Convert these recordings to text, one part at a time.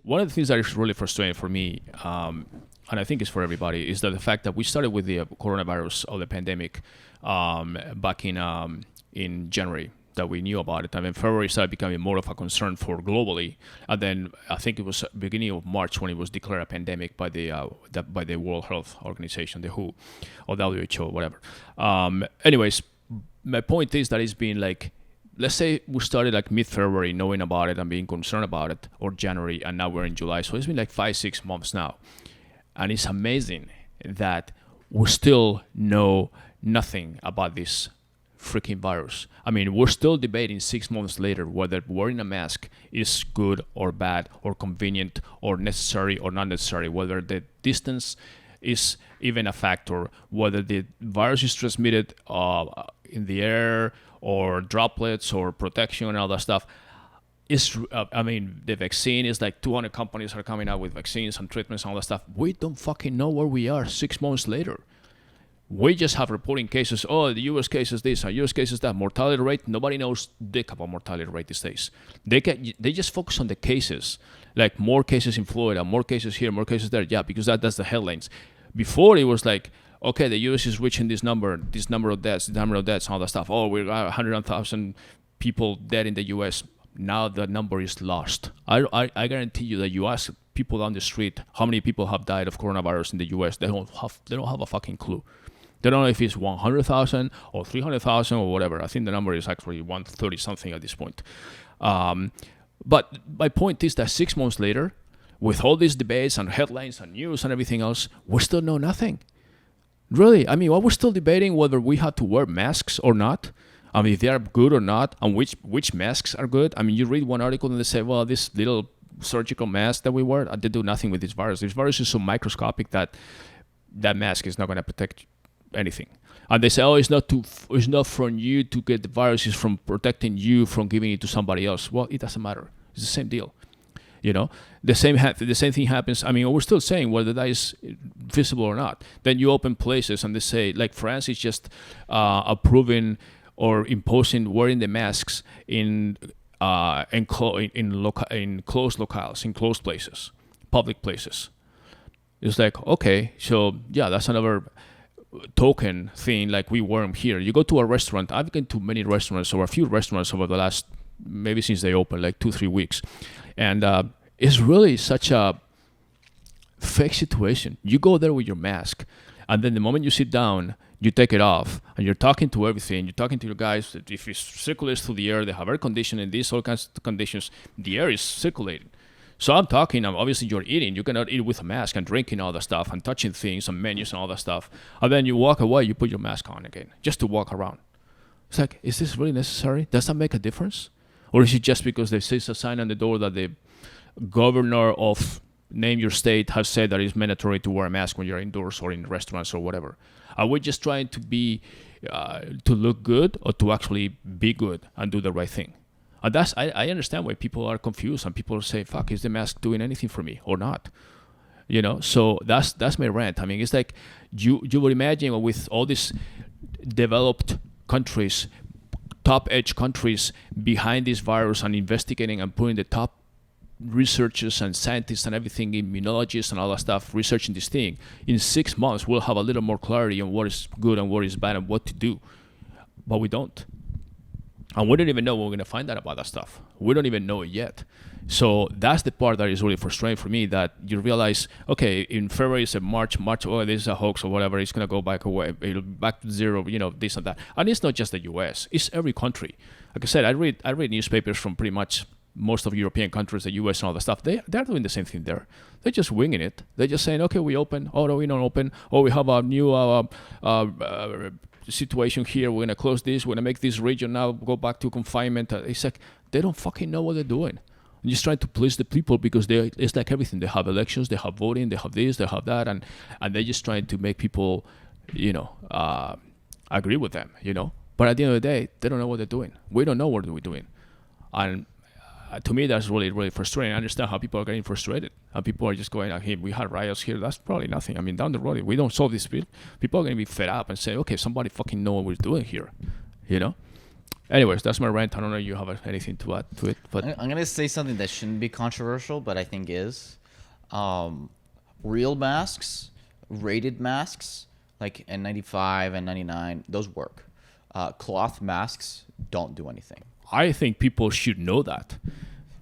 one of the things that is really frustrating for me, and I think it's for everybody, is that the fact that we started with the coronavirus or the pandemic back in January, that we knew about it. And then February started becoming more of a concern for globally. And then I think it was beginning of March when it was declared a pandemic by the World Health Organization, the WHO, or WHO, whatever. Anyways, my point is that it's been like, let's say we started like mid-February knowing about it and being concerned about it, or January, and now we're in July. So it's been like 5-6 months now. And it's amazing that we still know nothing about this freaking virus. I mean, we're still debating 6 months later whether wearing a mask is good or bad or convenient or necessary or not necessary, whether the distance is even a factor, whether the virus is transmitted in the air or droplets or protection and all that stuff. I mean, the vaccine is like 200 companies are coming out with vaccines and treatments and all that stuff. We don't fucking know where we are 6 months later. We just have reporting cases. Oh, the U.S. case is this, and U.S. case is that. Mortality rate, nobody knows dick about mortality rate these days. They just focus on the cases, like more cases in Florida, more cases here, more cases there. Yeah, because that's the headlines. Before it was like, okay, the U.S. is reaching this number of deaths, and all that stuff. Oh, we got 100,000 people dead in the U.S. Now the number is lost. I guarantee you that you ask people on the street how many people have died of coronavirus in the U.S. They don't have a fucking clue. They don't know if it's 100,000 or 300,000 or whatever. I think the number is actually 130 something at this point. But my point is that 6 months later, with all these debates and headlines and news and everything else, we still know nothing. Really, I mean, we're still debating whether we have to wear masks or not. I mean, if they are good or not, and which masks are good. I mean, you read one article and they say, well, this little surgical mask that we wear, they do nothing with this virus. This virus is so microscopic that mask is not going to protect anything. And they say, oh, it's not from you to get the virus, it's from protecting you from giving it to somebody else. Well, it doesn't matter. It's the same deal. You know, the same thing happens. I mean, we're still saying whether that is visible or not. Then you open places and they say, like France is just approving or imposing wearing the masks in closed locales, in closed places, public places. It's like, okay, so yeah, that's another token thing like we wear them here. You go to a restaurant. I've been to many restaurants or a few restaurants over the last, maybe since they opened, like 2-3 weeks. And it's really such a fake situation. You go there with your mask, and then the moment you sit down, you take it off, and you're talking to everything. You're talking to your guys. If it circulates through the air, they have air conditioning, these all kinds of conditions. The air is circulating. So I'm talking, obviously you're eating. You cannot eat with a mask and drinking all that stuff and touching things and menus and all that stuff. And then you walk away, you put your mask on again, just to walk around. It's like, is this really necessary? Does that make a difference? Or is it just because there says a sign on the door that the governor of name your state has said that it's mandatory to wear a mask when you're indoors or in restaurants or whatever? Are we just trying to be, to look good, or to actually be good and do the right thing? And I understand why people are confused and people say, fuck, is the mask doing anything for me or not? You know, so that's my rant. I mean, it's like you would imagine with all these developed countries, top edge countries behind this virus and investigating and putting the top researchers and scientists and everything, immunologists and all that stuff, researching this thing. In 6 months, we'll have a little more clarity on what is good and what is bad and what to do. But we don't. And we don't even know when we're going to find out about that stuff. We don't even know it yet. So that's the part that is really frustrating for me, that you realize, okay, in February, it's a March, oh, this is a hoax or whatever. It's going to go back away, it'll back to zero, you know, this and that. And it's not just the U.S. It's every country. Like I said, I read newspapers from pretty much most of European countries, the U.S. and all that stuff. They're doing the same thing there. They're just winging it. They're just saying, okay, we open. Oh, no, we don't open. Oh, we have a new situation here. We're going to close this. We're going to make this region now go back to confinement. It's like they don't fucking know what they're doing. They're just trying to please the people because it's like everything. They have elections, they have voting, they have this, they have that, and they're just trying to make people, you know, agree with them, you know. But at the end of the day, they don't know what they're doing. We don't know what we're doing. And to me, that's really, really frustrating. I understand how people are getting frustrated. And people are just going, hey, we had riots here. That's probably nothing. I mean, down the road, if we don't solve this, people are going to be fed up and say, okay, somebody fucking know what we're doing here, you know? Anyways, that's my rant. I don't know if you have anything to add to it, but I'm gonna say something that shouldn't be controversial, but I think is. Real masks, rated masks, like N95, N99, those work. Cloth masks don't do anything. I think people should know that.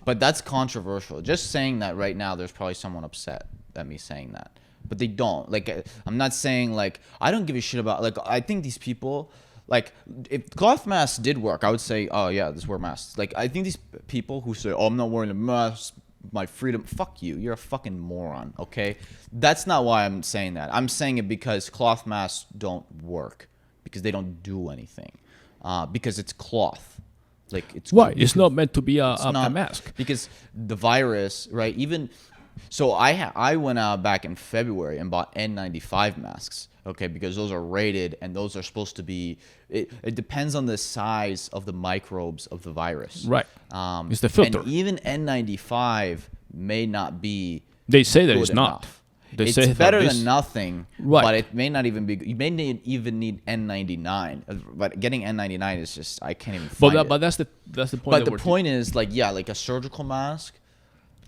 But that's controversial. Just saying that right now, there's probably someone upset at me saying that. But they don't. Like, I'm not saying, like, I don't give a shit about, like, I think these people, like, if cloth masks did work, I would say, oh, yeah, just wear masks. Like, I think these people who say, oh, I'm not wearing a mask, my freedom, fuck you. You're a fucking moron, okay? That's not why I'm saying that. I'm saying it because cloth masks don't work. Because they don't do anything. Because it's cloth. Like, it's why? It's not meant to be a mask. Because the virus, right? Even so, I went out back in February and bought N95 masks. Okay, because those are rated and those are supposed to be. It depends on the size of the microbes of the virus. Right. It's the filter. And even N95 may not be. They say that it's not. It's better than nothing, right. But it may not even be. You may even need N99, but getting N99 is just I can't even find it. But that's the point. But the point is like like a surgical mask,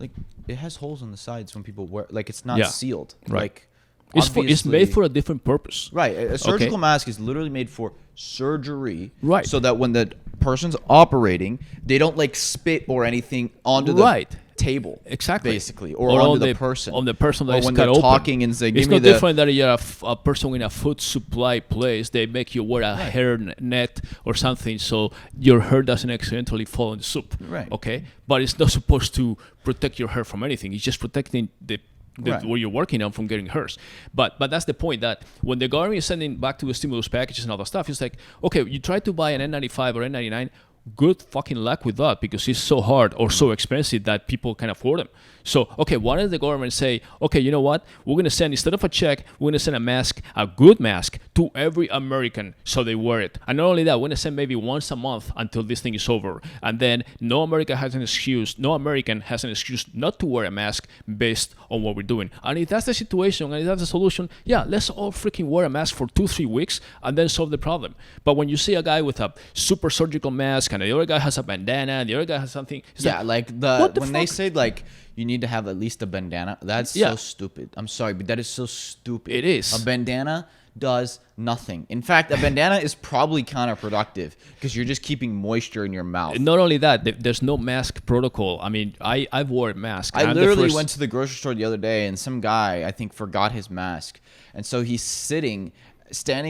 like it has holes on the sides when people wear. Like it's not sealed. Right. Like it's made for a different purpose. Right. A surgical mask is literally made for surgery. Right. So that when the person's operating, they don't like spit or anything onto the table, basically, or on the person, on the person that or is when they're open. talking and saying, it's no different that you're a person in a food supply place. They make you wear a hair net or something so your hair doesn't accidentally fall in the soup. Right. Okay, but it's not supposed to protect your hair from anything. It's just protecting the where you're working on from getting hurt. But that's the point, that when the government is sending back to the stimulus packages and all that stuff, it's like, okay, you try to buy an N95 or N99, good fucking luck with that, because it's so hard or so expensive that people can afford them. So, okay, why does the government say, okay, you know what? We're going to send, instead of a check, we're going to send a mask, a good mask, to every American so they wear it. And not only that, we're going to send maybe once a month until this thing is over. And then no American has an excuse not to wear a mask based on what we're doing. And if that's the situation and if that's the solution, yeah, let's all freaking wear a mask for 2-3 weeks and then solve the problem. But when you see a guy with a super surgical mask and the other guy has a bandana and the other guy has something, when they say like you need to have at least a bandana, that's so stupid. I'm sorry, but that is so stupid. It is. A bandana does nothing. In fact, a bandana is probably counterproductive because you're just keeping moisture in your mouth. Not only that, there's no mask protocol. I mean, I've worn a mask. I literally went to the grocery store the other day and some guy, I think, forgot his mask. And so he's standing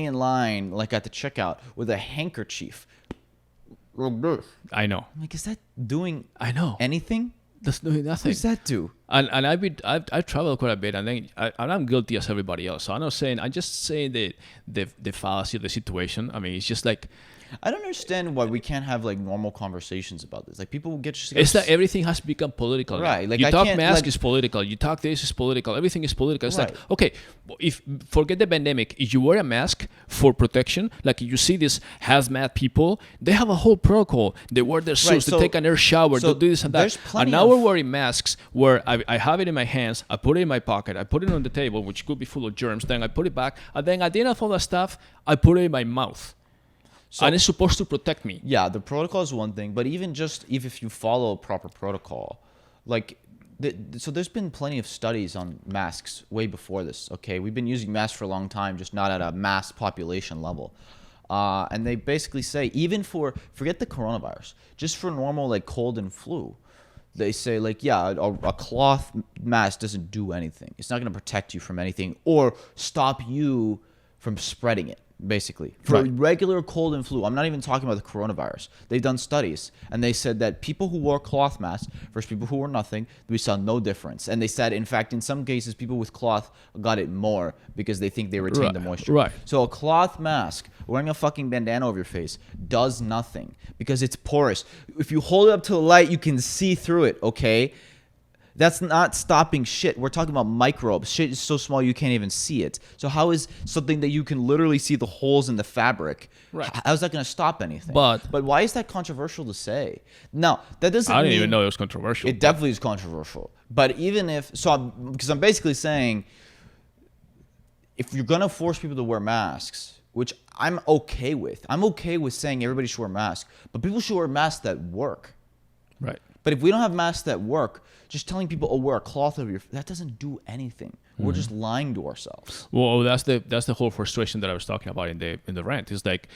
in line, like at the checkout, with a handkerchief. I know. I'm like, is that doing anything? That's doing nothing. What does that do? And I've traveled quite a bit, and then I'm guilty as everybody else. So I'm just saying the fallacy of the situation. I mean, it's just like, I don't understand why we can't have like normal conversations about this. Like people get just. It's that everything has to become political. Right. Like you talk mask is political. You talk this is political. Everything is political. It's like, okay, if forget the pandemic, if you wear a mask for protection, like you see these hazmat people, they have a whole protocol. They wear their suits, they take an air shower, they do this and that. And now we're wearing masks where I have it in my hands, I put it in my pocket, I put it on the table, which could be full of germs. Then I put it back, and then at the end of all that stuff, I put it in my mouth. So, and it's supposed to protect me. Yeah, the protocol is one thing, but even just if you follow a proper protocol, like, so there's been plenty of studies on masks way before this, okay? We've been using masks for a long time, just not at a mass population level. And they basically say, even forget the coronavirus, just for normal, like, cold and flu, they say, like, yeah, a cloth mask doesn't do anything. It's not going to protect you from anything or stop you from spreading it. Basically, for regular cold and flu, I'm not even talking about the coronavirus. They've done studies, and they said that people who wore cloth masks versus people who wore nothing, we saw no difference. And they said, in fact, in some cases, people with cloth got it more because they think they retain the moisture. Right. So a cloth mask, wearing a fucking bandana over your face, does nothing because it's porous. If you hold it up to the light, you can see through it, okay? That's not stopping shit. We're talking about microbes. Shit is so small you can't even see it. So how is something that you can literally see the holes in the fabric? Right. How's that going to stop anything? But why is that controversial to say? Now, that doesn't I didn't even know it was controversial. It definitely is controversial. But even because I'm basically saying, if you're going to force people to wear masks, which I'm okay with. I'm okay with saying everybody should wear masks, but people should wear masks that work. Right. But if we don't have masks that work, just telling people, oh, wear a cloth over your face, that doesn't do anything. We're just lying to ourselves. Well, that's the whole frustration that I was talking about in the rant. It's like,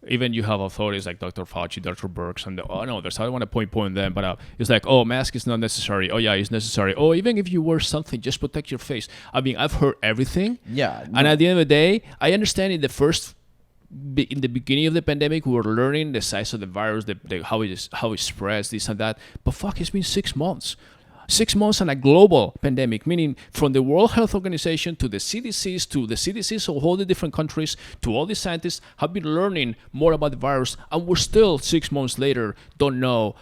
even you have authorities like Dr. Fauci, Dr. Birx, and I don't want to point them, but it's like, oh, mask is not necessary. Oh, yeah, it's necessary. Oh, even if you wear something, just protect your face. I mean, I've heard everything. Yeah. And at the end of the day, I understand in the beginning of the pandemic, we were learning the size of the virus, how it spreads, this and that. But fuck, it's been 6 months. 6 months on a global pandemic, meaning from the World Health Organization to the CDCs of all the different countries, to all the scientists have been learning more about the virus, and we're still 6 months later don't know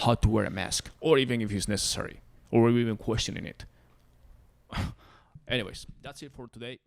how to wear a mask, or even if it's necessary, or we're even questioning it. Anyways, that's it for today.